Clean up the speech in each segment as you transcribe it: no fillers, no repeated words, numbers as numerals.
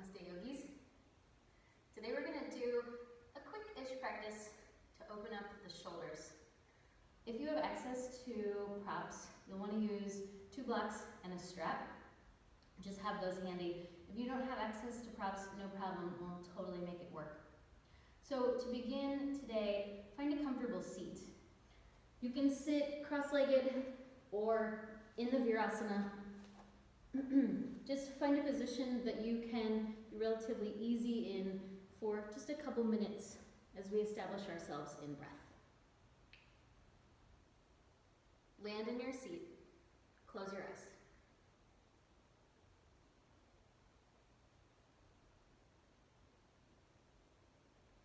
Namaste yogis. Today we're going to do a quick-ish practice to open up the shoulders. If you have access to props, you'll want to use 2 blocks and a strap. Just have those handy. If you don't have access to props, no problem, we'll totally make it work. So to begin today, find a comfortable seat. You can sit cross-legged or in the Virasana. Just find a position that you can be relatively easy in for just a couple minutes as we establish ourselves in breath. Land in your seat, close your eyes.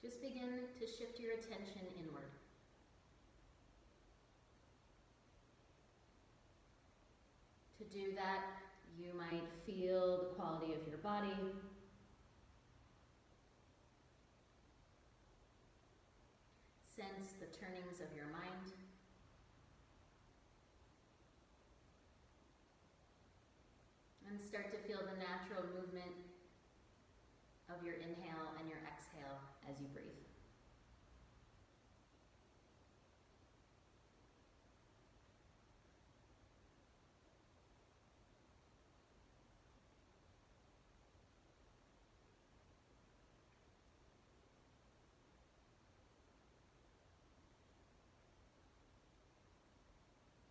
Just begin to shift your attention inward. To do that, you might feel the quality of your body. Sense the turnings of your mind. And start to feel the natural movement of your inhale and your exhale as you breathe.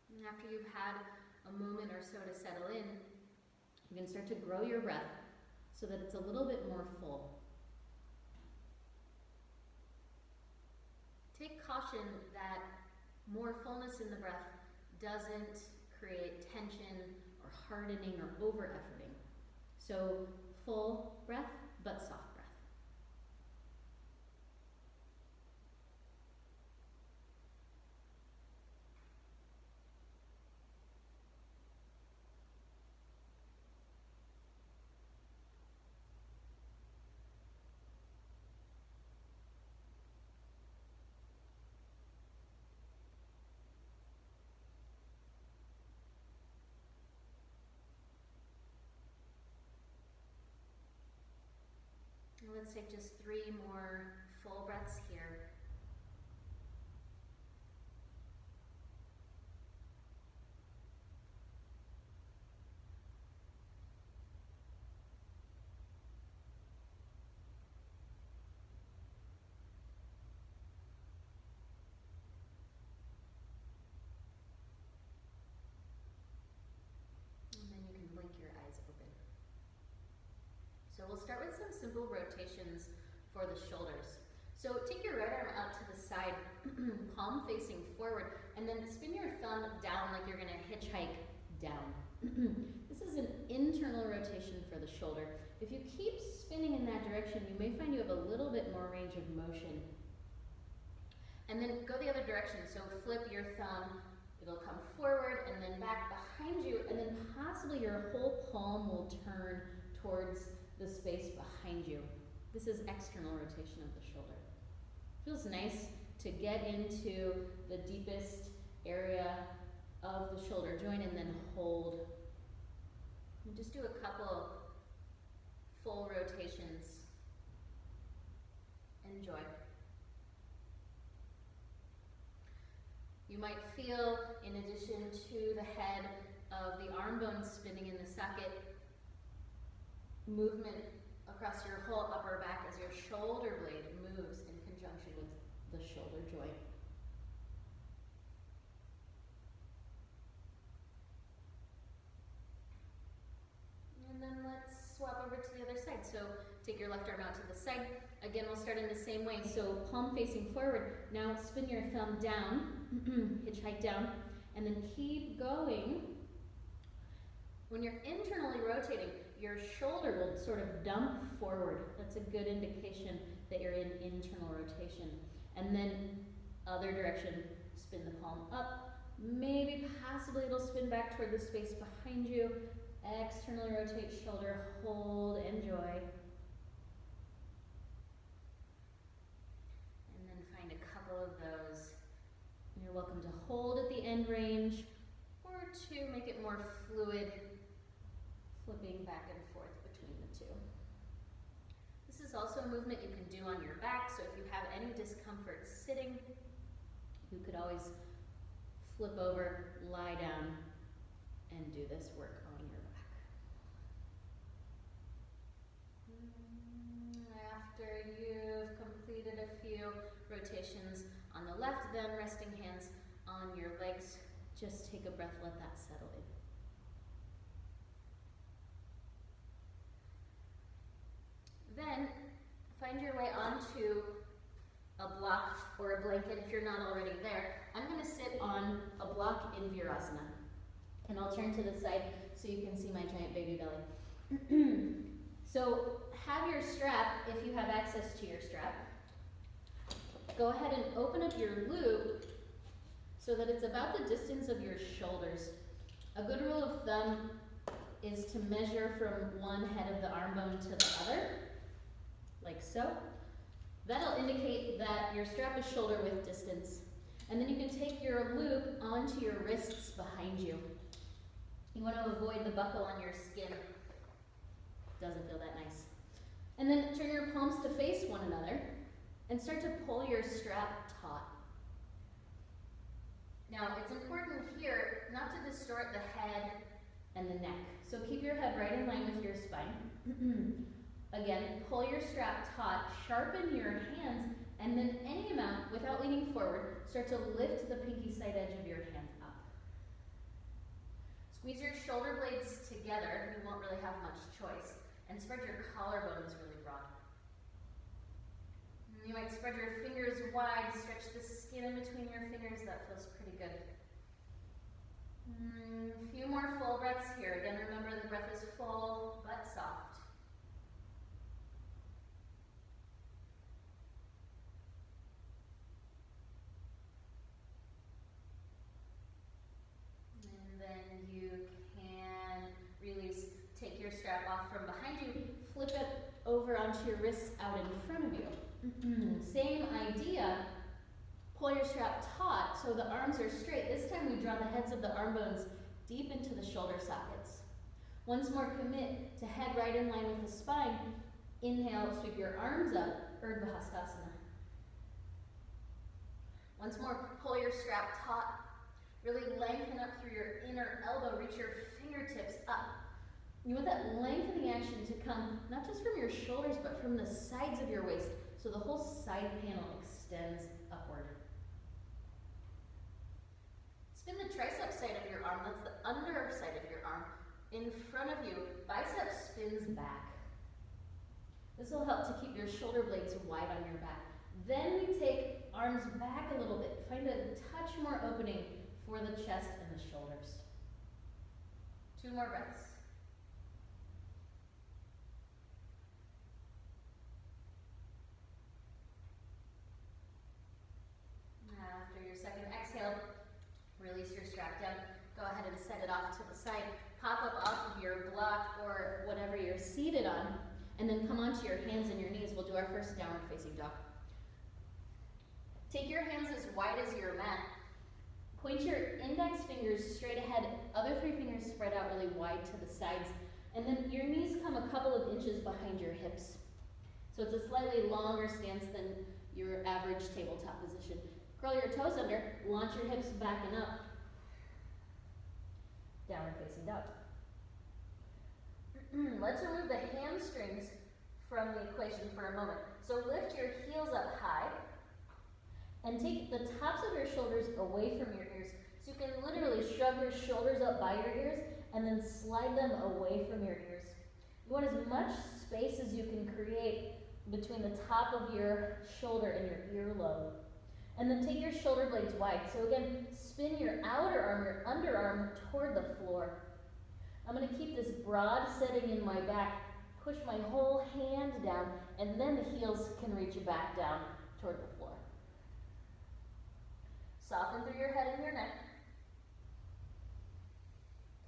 And after you've had a moment or so to settle in, you can start to grow your breath so that it's a little bit more full. Take caution that more fullness in the breath doesn't create tension or hardening or over-efforting. So full breath, but soft breath. Let's take just 3 more full breaths here. And then you can blink your eyes open. So we'll start with some simple rotations for the shoulders. So take your right arm out to the side, palm facing forward, and then spin your thumb down like you're going to hitchhike down. This is an internal rotation for the shoulder. If you keep spinning in that direction, you may find you have a little bit more range of motion. And then go the other direction. So flip your thumb, it'll come forward and then back behind you, and then possibly your whole palm will turn towards the space behind you. This is external rotation of the shoulder. Feels nice to get into the deepest area of the shoulder joint and then hold. And just do a couple full rotations. Enjoy. You might feel, in addition to the head of the arm bones spinning in the socket, movement across your whole upper back as your shoulder blade moves in conjunction with the shoulder joint. And then let's swap over to the other side. So take your left arm out to the side. Again, we'll start in the same way. So palm facing forward. Now spin your thumb down, hitchhike down, and then keep going. When you're internally rotating, your shoulder will sort of dump forward. That's a good indication that you're in internal rotation. And then other direction, spin the palm up. Maybe possibly it'll spin back toward the space behind you. Externally rotate shoulder, hold, enjoy. And then find a couple of those. You're welcome to hold at the end range or to make it more fluid, flipping back and forth between the two. is also a movement you can do on your back, so if you have any discomfort sitting, you could always flip over, lie down, and do this work on your back. After you've completed a few rotations on the left, then resting hands on your legs, just take a breath, let that settle in. Then find your way onto a block or a blanket if you're not already there. I'm going to sit on a block in Virasana. And I'll turn to the side so you can see my giant baby belly. So have your strap, if you have access to your strap. Go ahead and open up your loop so that it's about the distance of your shoulders. A good rule of thumb is to measure from one head of the arm bone to the other, like so. That'll indicate that your strap is shoulder width distance. And then you can take your loop onto your wrists behind you. You want to avoid the buckle on your skin. Doesn't feel that nice. And then turn your palms to face one another and start to pull your strap taut. Now, it's important here not to distort the head and the neck. So keep your head right in line with your spine. Again, pull your strap taut, sharpen your hands, and then any amount, without leaning forward, start to lift the pinky side edge of your hand up. Squeeze your shoulder blades together, you won't really have much choice, and spread your collarbones really broad. You might spread your fingers wide, stretch the skin in between your fingers, that feels pretty good. A few more full breaths here. Again, remember the breath is full but soft. And then you can release, take your strap off from behind you, flip it over onto your wrists out in front of you. Same idea, pull your strap taut so the arms are straight. This time we draw the heads of the arm bones deep into the shoulder sockets. Once more, commit to head right in line with the spine. Inhale, sweep your arms up, Gomukhasana. Once more, pull your strap taut. Really lengthen up through your inner elbow, reach your fingertips up. You want that lengthening action to come not just from your shoulders, but from the sides of your waist, so the whole side panel extends upward. Spin the tricep side of your arm, that's the under side of your arm, in front of you. Bicep spins back. This will help to keep your shoulder blades wide on your back. Then we take arms back a little bit. Find a touch more opening for the chest and the shoulders. 2 more breaths. After your second exhale, release your strap down. Go ahead and set it off to the side. Pop up off of your block or whatever you're seated on, and then come onto your hands and your knees. We'll do our first downward facing dog. Take your hands as wide as your mat. Point your index fingers straight ahead, other 3 fingers spread out really wide to the sides, and then your knees come a couple of inches behind your hips. So it's a slightly longer stance than your average tabletop position. Curl your toes under, launch your hips back and up. Downward facing dog. Let's remove the hamstrings from the equation for a moment. So lift your heels up high and take the tops of your shoulders away from your ears. So you can literally shrug your shoulders up by your ears and then slide them away from your ears. You want as much space as you can create between the top of your shoulder and your earlobe. And then take your shoulder blades wide. So again, spin your outer arm, your underarm toward the floor. I'm going to keep this broad setting in my back, push my whole hand down, and then the heels can reach back down toward the floor. Soften through your head and your neck.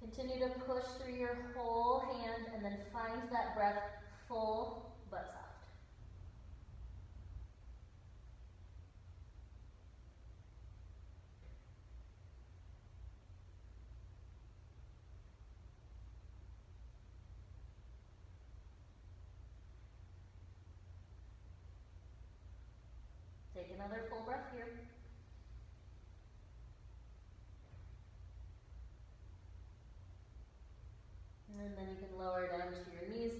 Continue to push through your whole hand and then find that breath full but soft. Take another full breath here. And then you can lower down to your knees.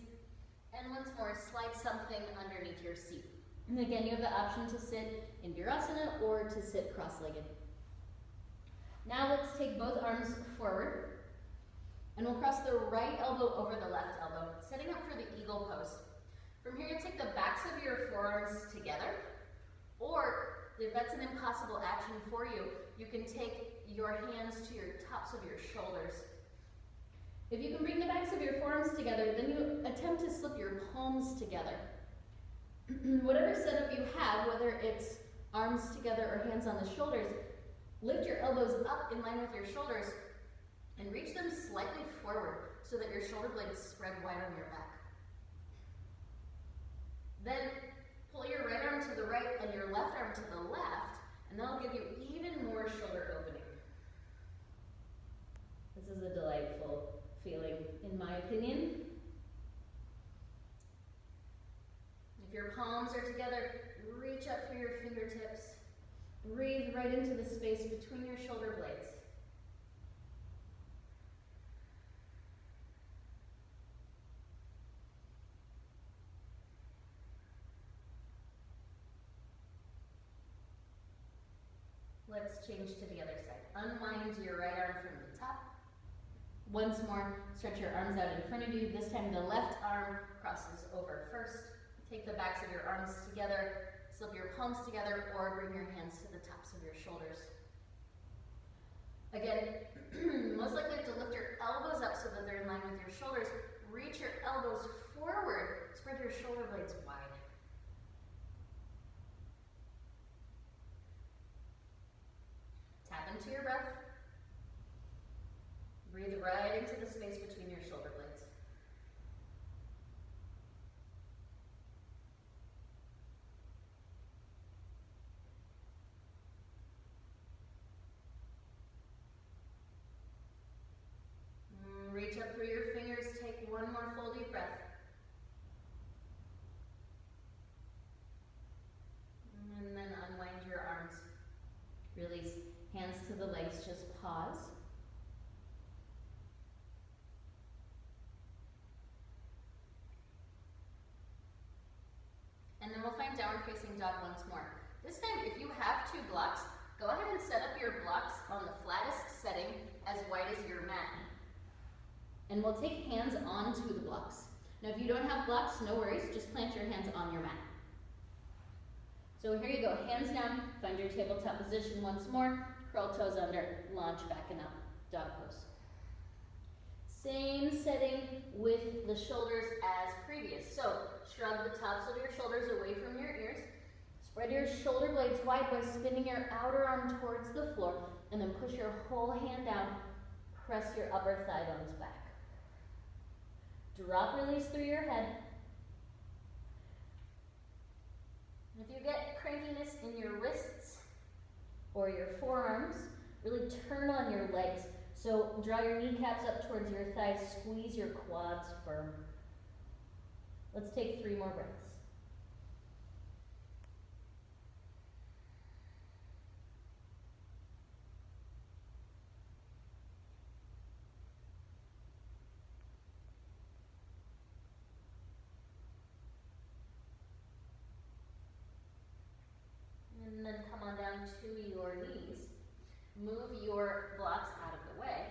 And once more, slide something underneath your seat. And again, you have the option to sit in Virasana or to sit cross-legged. Now let's take both arms forward. And we'll cross the right elbow over the left elbow, setting up for the eagle pose. From here, take the backs of your forearms together. Or, if that's an impossible action for you, you can take your hands to your tops of your shoulders. If you can bring the backs of your forearms together, then you attempt to slip your palms together. Whatever setup you have, whether it's arms together or hands on the shoulders, lift your elbows up in line with your shoulders and reach them slightly forward so that your shoulder blades spread wide on your back. Then pull your right arm to the right and your left arm to the left, and that'll give you even more shoulder opening. This is a delightful feeling, in my opinion. If your palms are together, reach up through your fingertips. Breathe right into the space between your shoulder blades. Let's change to the other side. Unwind your right arm from the top. Once more, stretch your arms out in front of you. This time the left arm crosses over first. Take the backs of your arms together, slip your palms together, or bring your hands to the tops of your shoulders. Again, most likely you have to lift your elbows up so that they're in line with your shoulders. Reach your elbows forward. Spread your shoulder blades wide. Tap into your breath. Breathe right into the space between your shoulder blades. Reach up through your fingers, take one more full deep breath. And then unwind your arms. Release hands to the legs, just pause. And then we'll find downward facing dog once more. This time, if you have two blocks, go ahead and set up your blocks on the flattest setting as wide as your mat. And we'll take hands onto the blocks. Now if you don't have blocks, no worries, just plant your hands on your mat. So here you go, hands down, find your tabletop position once more, curl toes under, launch back and up, dog pose. Same setting with the shoulders as previous. So shrug the tops of your shoulders away from your ears, spread your shoulder blades wide by spinning your outer arm towards the floor, and then push your whole hand out, press your upper thigh bones back. Drop, release through your head. If you get crankiness in your wrists or your forearms, really turn on your legs. So draw your kneecaps up towards your thighs, squeeze your quads firm. Let's take 3 more breaths. And then come on down to your knees. Move your blocks out of the way.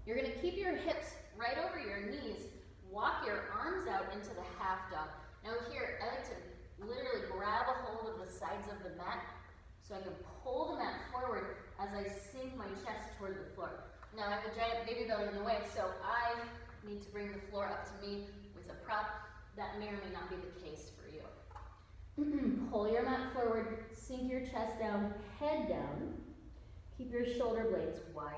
You're going to keep your hips right over your knees. Walk your arms out into the half dog. Now here, I like to literally grab a hold of the sides of the mat so I can pull the mat forward as I sink my chest toward the floor. Now I have a giant baby belly in the way, so I need to bring the floor up to me with a prop. That may or may not be the case for you. Pull your mat forward, sink your chest down, head down. Keep your shoulder blades wide.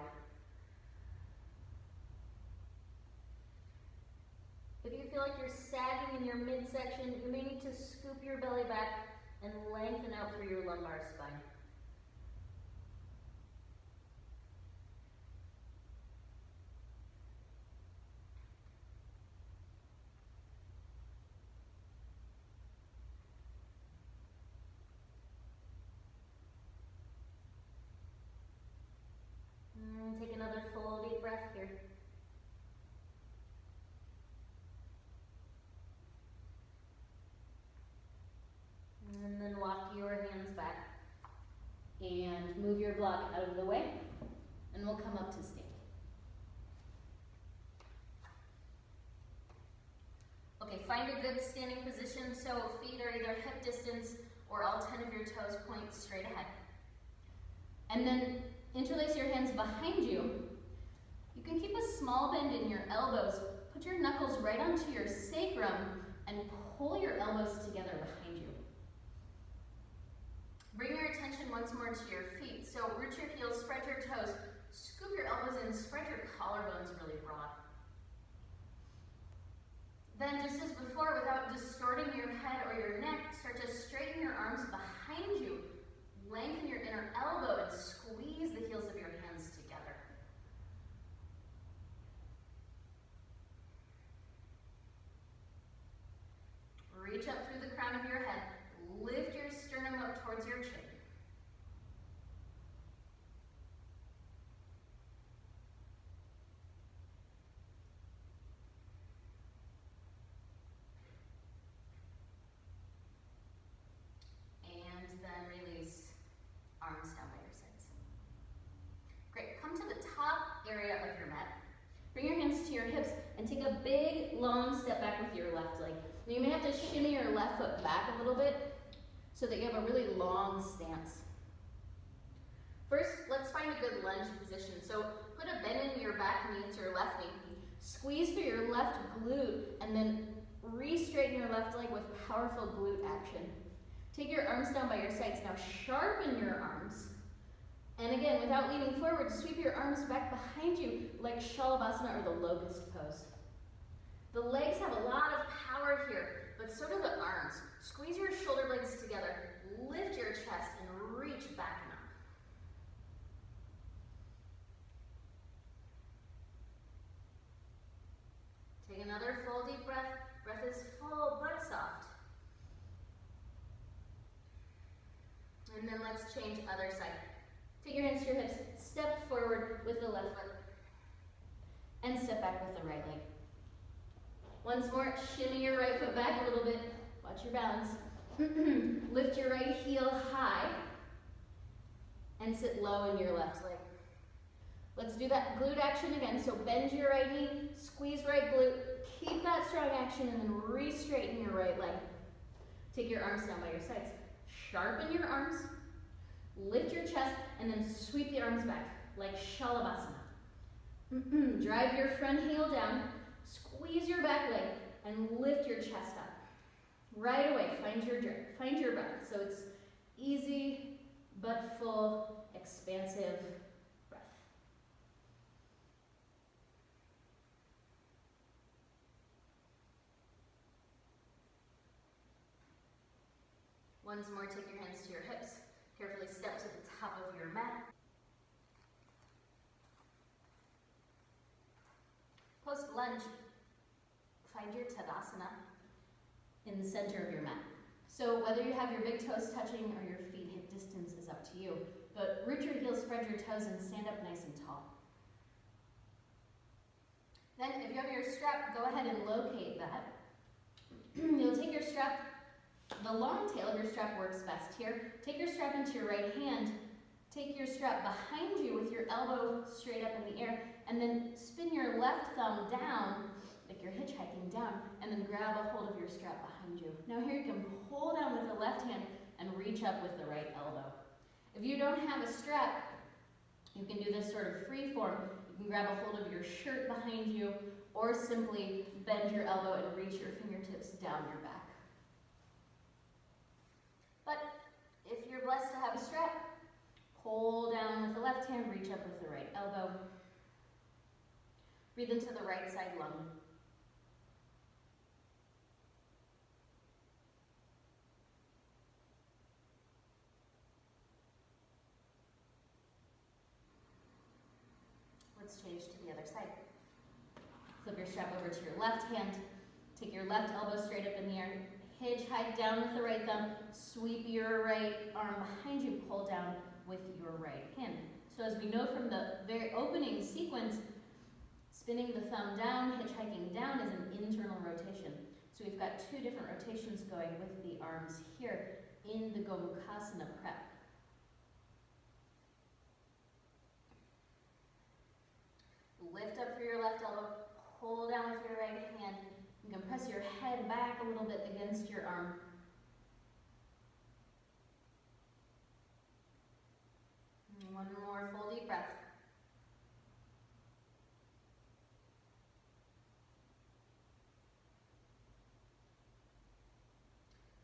If you feel like you're sagging in your midsection, you may need to scoop your belly back and lengthen out through your lumbar spine. Take another full deep breath here. And then walk your hands back. And move your block out of the way. And we'll come up to stand. Okay, find a good standing position so feet are either hip distance or all 10 of your toes point straight ahead. And then interlace your hands behind you. You can keep a small bend in your elbows. Put your knuckles right onto your sacrum and pull your elbows together behind you. Bring your attention once more to your feet. So root your heels, spread your toes, scoop your elbows in, spread your collarbones really broad. Then just as before, without distorting your head or your neck, start to straighten your arms behind you. Lengthen your inner elbow and squeeze the heels of your hands together. Reach up through the crown of your head. Lift your sternum up towards your chin. And then release. Arms down by your sides. Great, come to the top area of your mat. Bring your hands to your hips and take a big, long step back with your left leg. Now you may have to shimmy your left foot back a little bit so that you have a really long stance. First, let's find a good lunge position. So put a bend in your back knee to your left knee. Squeeze through your left glute and then re-straighten your left leg with powerful glute action. Take your arms down by your sides. Now sharpen your arms. And again, without leaning forward, sweep your arms back behind you like Shalabhasana or the locust pose. The legs have a lot of power here, but so do the arms. Squeeze your shoulder blades together, lift your chest, and reach back and up. Take another full deep breath. Breath is full but soft. And then let's change other side. Take your hands to your hips, step forward with the left foot, and step back with the right leg. Once more, shimmy your right foot back a little bit. Watch your balance. Lift your right heel high, and sit low in your left leg. Let's do that glute action again. So bend your right knee, squeeze right glute, keep that strong action, and then re-straighten your right leg. Take your arms down by your sides. Sharpen your arms, lift your chest, and then sweep the arms back like Shalabhasana. Drive your front heel down, squeeze your back leg, and lift your chest up. Right away, find your breath. So it's easy but full, expansive breath. Once more, take your hands to your hips. Carefully step to the top of your mat. Post lunge, find your Tadasana in the center of your mat. So whether you have your big toes touching or your feet hip distance is up to you, but root your heels, spread your toes, and stand up nice and tall. Then if you have your strap, go ahead and locate that. You'll take your strap. The long tail of your strap works best here. Take your strap into your right hand. Take your strap behind you with your elbow straight up in the air, and then spin your left thumb down, like you're hitchhiking down, and then grab a hold of your strap behind you. Now here you can pull down with the left hand and reach up with the right elbow. If you don't have a strap, you can do this sort of free form. You can grab a hold of your shirt behind you, or simply bend your elbow and reach your fingertips down your back. But if you're blessed to have a strap, pull down with the left hand, reach up with the right elbow. Breathe into the right side lung. Let's change to the other side. Flip your strap over to your left hand. Take your left elbow straight up in the air. Hitchhike down with the right thumb. Sweep your right arm behind you. Pull down with your right hand. So as we know from the very opening sequence, spinning the thumb down, hitchhiking down is an internal rotation. So we've got two different rotations going with the arms here in the Gomukhasana prep. Lift up through your left elbow, pull down with your right hand. You can press your head back a little bit against your arm. And one more full deep breath.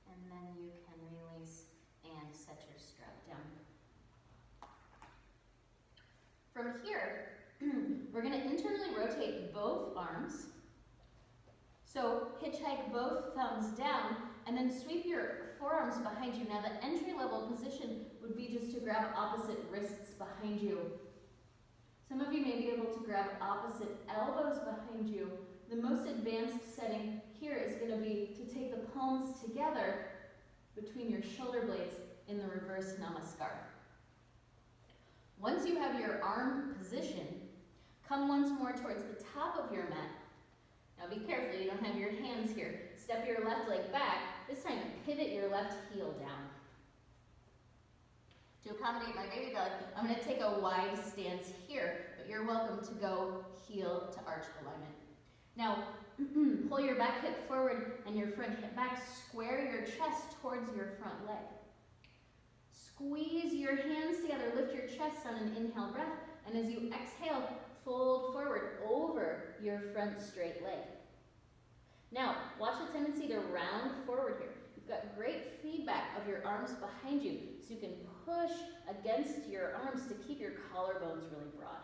And then you can release and set your strap down. From here, we're going to internally rotate both arms. So hitchhike both thumbs down and then sweep your forearms behind you. Now the entry level position would be just to grab opposite wrists behind you. Some of you may be able to grab opposite elbows behind you. The most advanced setting here is going to be to take the palms together between your shoulder blades in the reverse namaskar. Once you have your arm position, come once more towards the top of your mat. Now be careful, you don't have your hands here. Step your left leg back. This time pivot your left heel down. To accommodate my baby belly, I'm going to take a wide stance here, but you're welcome to go heel to arch alignment. Now, pull your back hip forward and your front hip back. Square your chest towards your front leg. Squeeze your hands together, lift your chest on an inhale breath, and as you exhale, fold forward over your front straight leg. Now, watch the tendency to round forward here. You've got great feedback of your arms behind you, so you can push against your arms to keep your collarbones really broad.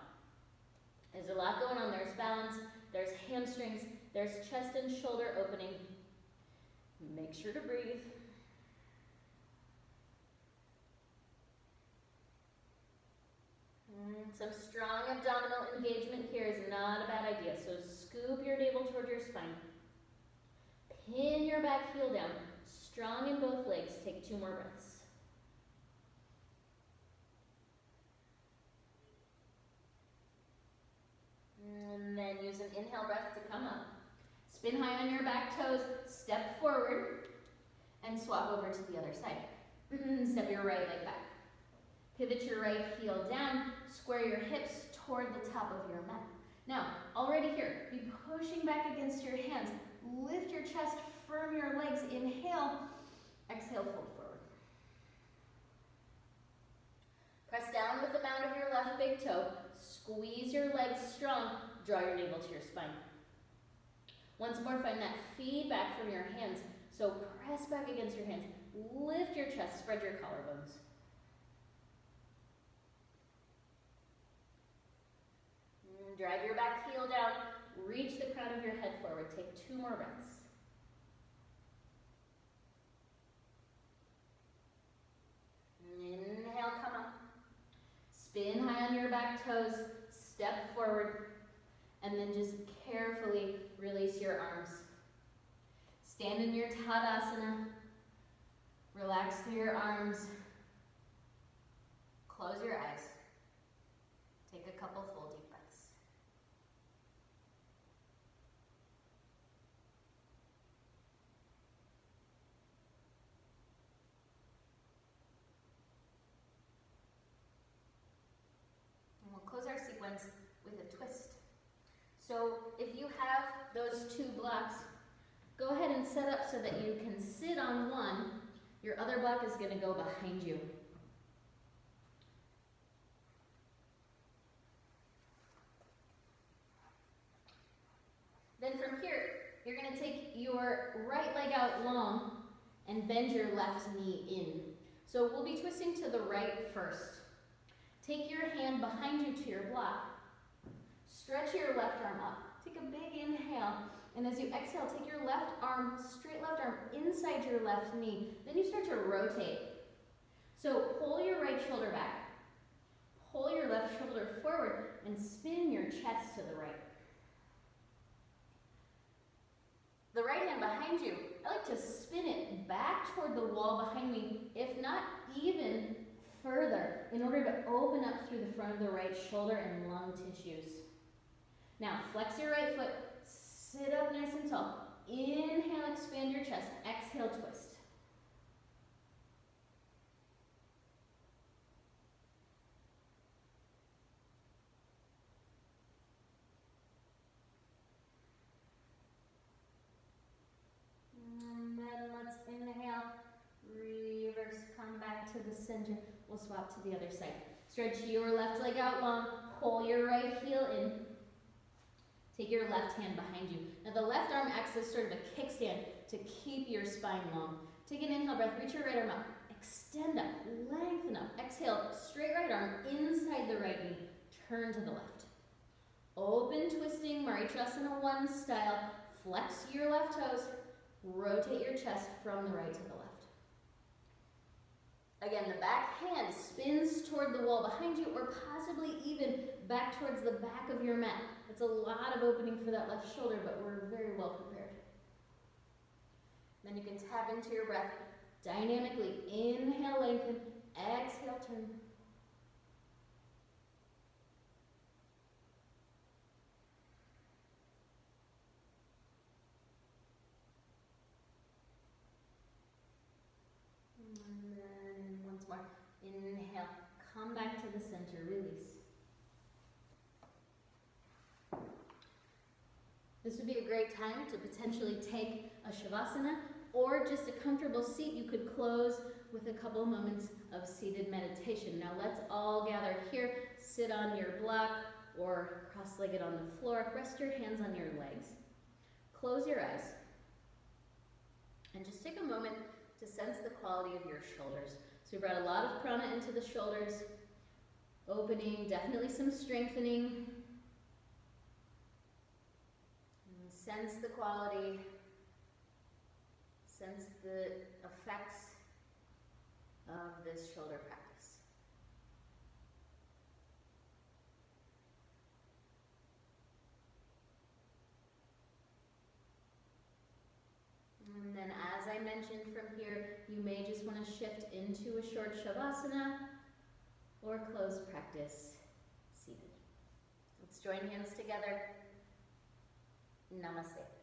There's a lot going on. There's balance, there's hamstrings, there's chest and shoulder opening. Make sure to breathe. Some strong abdominal engagement here is not a bad idea. So scoop your navel toward your spine. Pin your back heel down. Strong in both legs. Take 2 more breaths. And then use an inhale breath to come up. Spin high on your back toes. Step forward and swap over to the other side. Step your right leg back. Pivot your right heel down, square your hips toward the top of your mat. Now, already here, be pushing back against your hands. Lift your chest, firm your legs, inhale, exhale, fold forward. Press down with the mound of your left big toe, squeeze your legs strong, draw your navel to your spine. Once more, find that feedback from your hands, so press back against your hands, lift your chest, spread your collarbones. Drive your back heel down, reach the crown of your head forward. Take 2 more breaths. Inhale, come up. Spin high on your back toes, step forward, and then just carefully release your arms. Stand in your Tadasana. Relax through your arms. Close your eyes. Take a couple full deep breaths. Close our sequence with a twist. So if you have those 2 blocks, go ahead and set up so that you can sit on one. Your other block is going to go behind you. Then from here, you're going to take your right leg out long and bend your left knee in. So we'll be twisting to the right first. Take your hand behind you to your block. Stretch your left arm up. Take a big inhale. And as you exhale, take your left arm, straight left arm, inside your left knee. Then you start to rotate. So pull your right shoulder back. Pull your left shoulder forward and spin your chest to the right. The right hand behind you, I like to spin it back toward the wall behind me, if not even further in order to open up through the front of the right shoulder and lung tissues. Now, flex your right foot, sit up nice and tall. Inhale, expand your chest. Exhale, twist. And then let's inhale, reverse, come back to the center. We'll swap to the other side. Stretch your left leg out long, pull your right heel in. Take your left hand behind you. Now the left arm acts as sort of a kickstand to keep your spine long. Take an inhale breath, reach your right arm up, extend up, lengthen up. Exhale, straight right arm inside the right knee, turn to the left. Open twisting, Maritrasana 1 style. Flex your left toes, rotate your chest from the right to the left. Again, the back hand spins toward the wall behind you or possibly even back towards the back of your mat. It's a lot of opening for that left shoulder, but we're very well prepared. Then you can tap into your breath dynamically. Inhale, lengthen. Exhale, turn. And then once more. Inhale. Come back to the center. Release. This would be a great time to potentially take a Shavasana or just a comfortable seat. You could close with a couple moments of seated meditation. Now let's all gather here. Sit on your block or cross-legged on the floor. Rest your hands on your legs. Close your eyes. And just take a moment to sense the quality of your shoulders. So we brought a lot of prana into the shoulders. Opening, definitely some strengthening. Sense the quality, sense the effects of this shoulder practice. And then as I mentioned from here, you may just want to shift into a short Shavasana or close practice seated. Let's join hands together. Namaste.